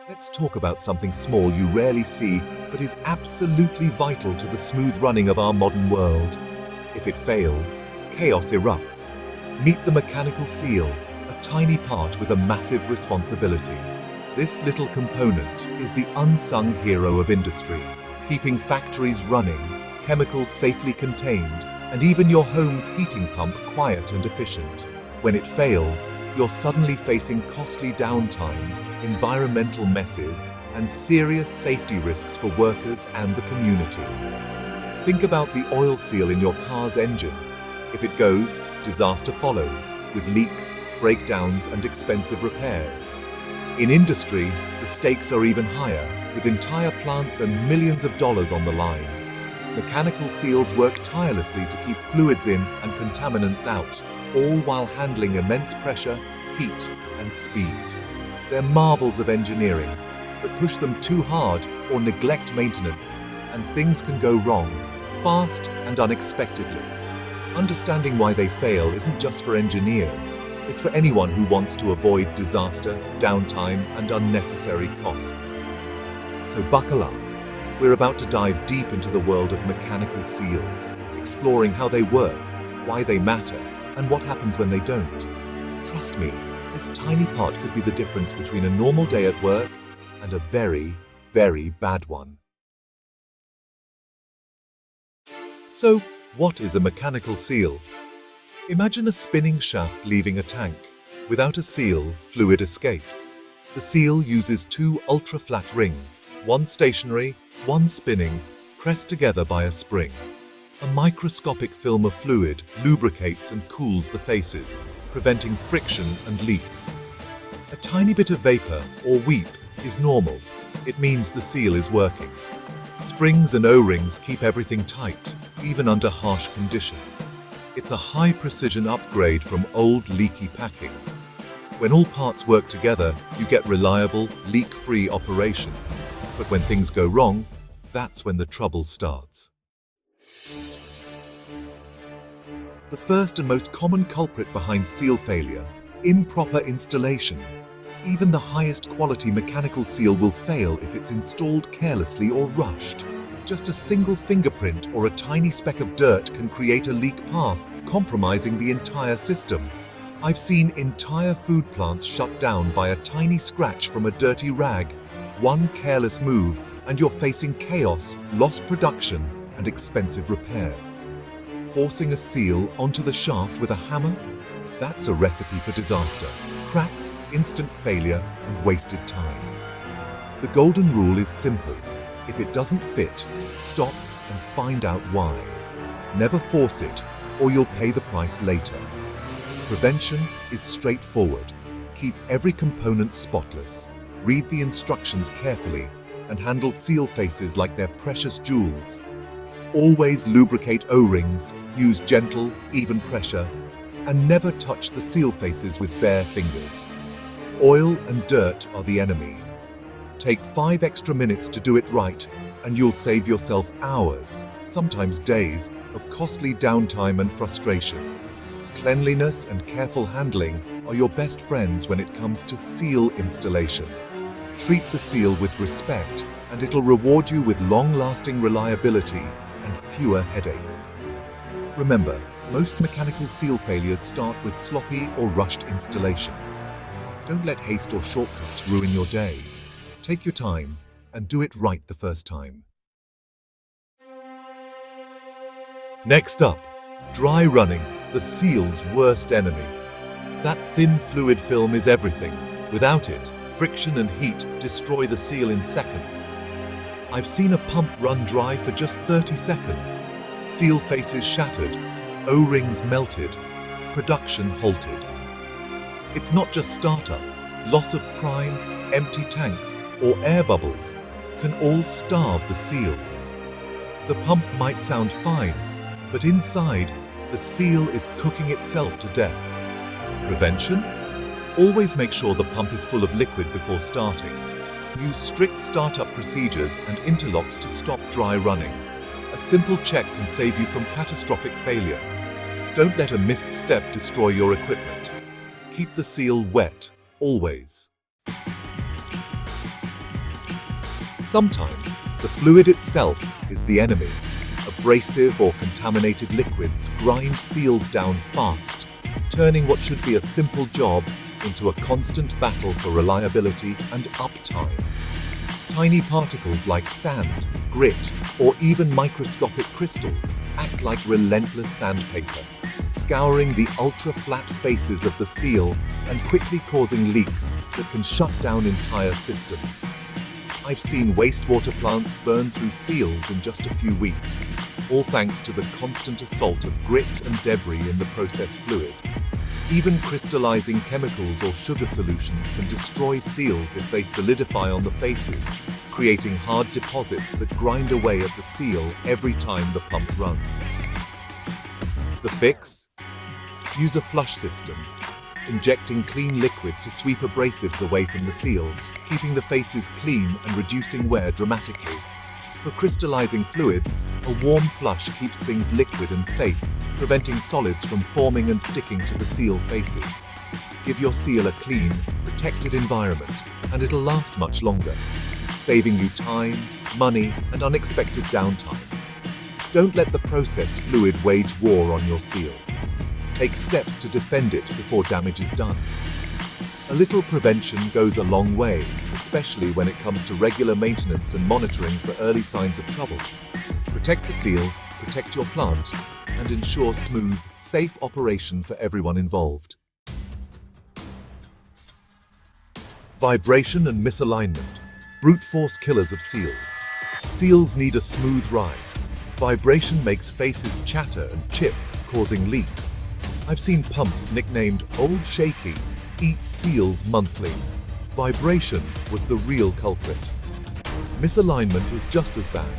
Let's talk about something small you rarely see, but is absolutely vital to the smooth running of our modern world. If it fails, chaos erupts. Meet the mechanical seal, a tiny part with a massive responsibility. This little component is the unsung hero of industry, keeping factories running, chemicals safely contained, and even your home's heating pump quiet and efficient. When it fails, you're suddenly facing costly downtime, environmental messes, and serious safety risks for workers and the community. Think about the oil seal in your car's engine. If it goes, disaster follows, with leaks, breakdowns, and expensive repairs. In industry, the stakes are even higher, with entire plants and millions of dollars on the line. Mechanical seals work tirelessly to keep fluids in and contaminants out, all while handling immense pressure, heat, and speed. They're marvels of engineering, but push them too hard or neglect maintenance, and things can go wrong, fast and unexpectedly. Understanding why they fail isn't just for engineers, it's for anyone who wants to avoid disaster, downtime, and unnecessary costs. So buckle up. We're about to dive deep into the world of mechanical seals, exploring how they work, why they matter, and what happens when they don't. Trust me, this tiny part could be the difference between a normal day at work and a very, very bad one. So, what is a mechanical seal? Imagine a spinning shaft leaving a tank. Without a seal, fluid escapes. The seal uses two ultra-flat rings, one stationary, one spinning, pressed together by a spring. A microscopic film of fluid lubricates and cools the faces, preventing friction and leaks. A tiny bit of vapor, or weep, is normal. It means the seal is working. Springs and O-rings keep everything tight, even under harsh conditions. It's a high-precision upgrade from old leaky packing. When all parts work together, you get reliable, leak-free operation. But when things go wrong, that's when the trouble starts. The first and most common culprit behind seal failure: improper installation. Even the highest quality mechanical seal will fail if it's installed carelessly or rushed. Just a single fingerprint or a tiny speck of dirt can create a leak path, compromising the entire system. I've seen entire food plants shut down by a tiny scratch from a dirty rag. One careless move, and you're facing chaos, lost production, and expensive repairs. Forcing a seal onto the shaft with a hammer? That's a recipe for disaster. Cracks, instant failure, and wasted time. The golden rule is simple. If it doesn't fit, stop and find out why. Never force it, or you'll pay the price later. Prevention is straightforward. Keep every component spotless. Read the instructions carefully, and handle seal faces like they're precious jewels. Always lubricate O-rings, use gentle, even pressure, and never touch the seal faces with bare fingers. Oil and dirt are the enemy. Take 5 extra minutes to do it right, and you'll save yourself hours, sometimes days, of costly downtime and frustration. Cleanliness and careful handling are your best friends when it comes to seal installation. Treat the seal with respect, and it'll reward you with long-lasting reliability and fewer headaches. Remember, most mechanical seal failures start with sloppy or rushed installation. Don't let haste or shortcuts ruin your day. Take your time and do it right the first time. Next up, dry running, the seal's worst enemy. That thin fluid film is everything. Without it, friction and heat destroy the seal in seconds. I've seen a pump run dry for just 30 seconds. Seal faces shattered, O-rings melted, production halted. It's not just startup. Loss of prime, empty tanks, or air bubbles can all starve the seal. The pump might sound fine, but inside, the seal is cooking itself to death. Prevention? Always make sure the pump is full of liquid before starting. Use strict startup procedures and interlocks to stop dry running. A simple check can save you from catastrophic failure. Don't let a missed step destroy your equipment. Keep the seal wet, always. Sometimes, the fluid itself is the enemy. Abrasive or contaminated liquids grind seals down fast, turning what should be a simple job into a constant battle for reliability and uptime. Tiny particles like sand, grit, or even microscopic crystals act like relentless sandpaper, scouring the ultra-flat faces of the seal and quickly causing leaks that can shut down entire systems. I've seen wastewater plants burn through seals in just a few weeks, all thanks to the constant assault of grit and debris in the process fluid. Even crystallizing chemicals or sugar solutions can destroy seals if they solidify on the faces, creating hard deposits that grind away at the seal every time the pump runs. The fix? Use a flush system, injecting clean liquid to sweep abrasives away from the seal, keeping the faces clean and reducing wear dramatically. For crystallizing fluids, a warm flush keeps things liquid and safe, preventing solids from forming and sticking to the seal faces. Give your seal a clean, protected environment, and it'll last much longer, saving you time, money, and unexpected downtime. Don't let the process fluid wage war on your seal. Take steps to defend it before damage is done. A little prevention goes a long way, especially when it comes to regular maintenance and monitoring for early signs of trouble. Protect the seal, protect your plant, and ensure smooth, safe operation for everyone involved. Vibration and misalignment, brute force killers of seals. Seals need a smooth ride. Vibration makes faces chatter and chip, causing leaks. I've seen pumps nicknamed Old Shaky eat seals monthly. Vibration was the real culprit. Misalignment is just as bad.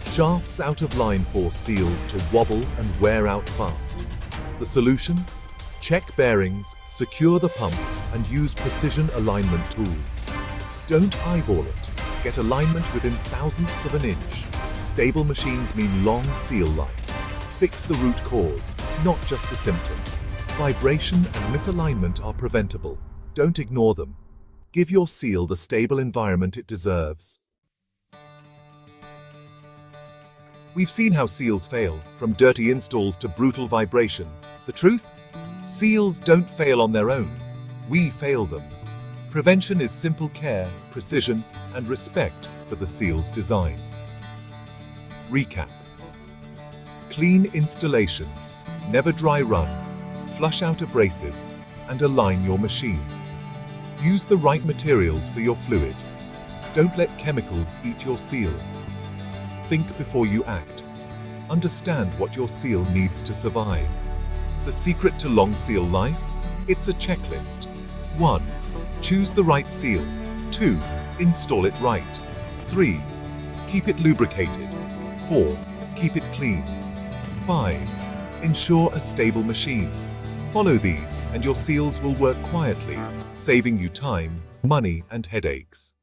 Shafts out of line force seals to wobble and wear out fast. The solution? Check bearings, secure the pump, and use precision alignment tools. Don't eyeball it. Get alignment within thousandths of an inch. Stable machines mean long seal life. Fix the root cause, not just the symptom. Vibration and misalignment are preventable. Don't ignore them. Give your seal the stable environment it deserves. We've seen how seals fail, from dirty installs to brutal vibration. The truth? Seals don't fail on their own. We fail them. Prevention is simple care, precision, and respect for the seal's design. Recap. Clean installation, never dry run, flush out abrasives, and align your machine. Use the right materials for your fluid. Don't let chemicals eat your seal. Think before you act. Understand what your seal needs to survive. The secret to long seal life? It's a checklist. 1. Choose the right seal. 2. Install it right. 3. Keep it lubricated. 4. Keep it clean. 5. Ensure a stable machine. Follow these and your seals will work quietly, saving you time, money, and headaches.